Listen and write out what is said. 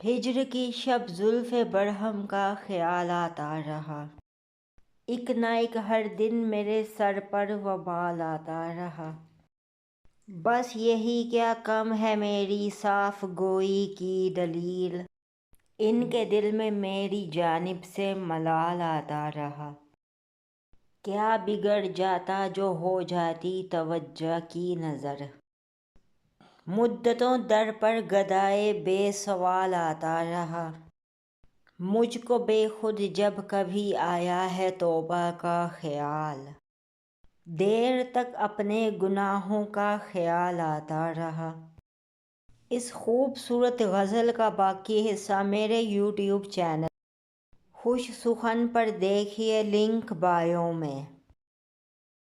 ہجر کی شب زلف برہم کا خیال آتا رہا، ایک نہ ایک ہر دن میرے سر پر وبال آتا رہا۔ بس یہی کیا کم ہے میری صاف گوئی کی دلیل، ان کے دل میں میری جانب سے ملال آتا رہا۔ کیا بگڑ جاتا جو ہو جاتی توجہ کی نظر، مدتوں در پر گدائے بے سوال آتا رہا۔ مجھ کو بے خود جب کبھی آیا ہے توبہ کا خیال، دیر تک اپنے گناہوں کا خیال آتا رہا۔ اس خوبصورت غزل کا باقی حصہ میرے یوٹیوب چینل خوش سخن پر دیکھیے، لنک بایو میں۔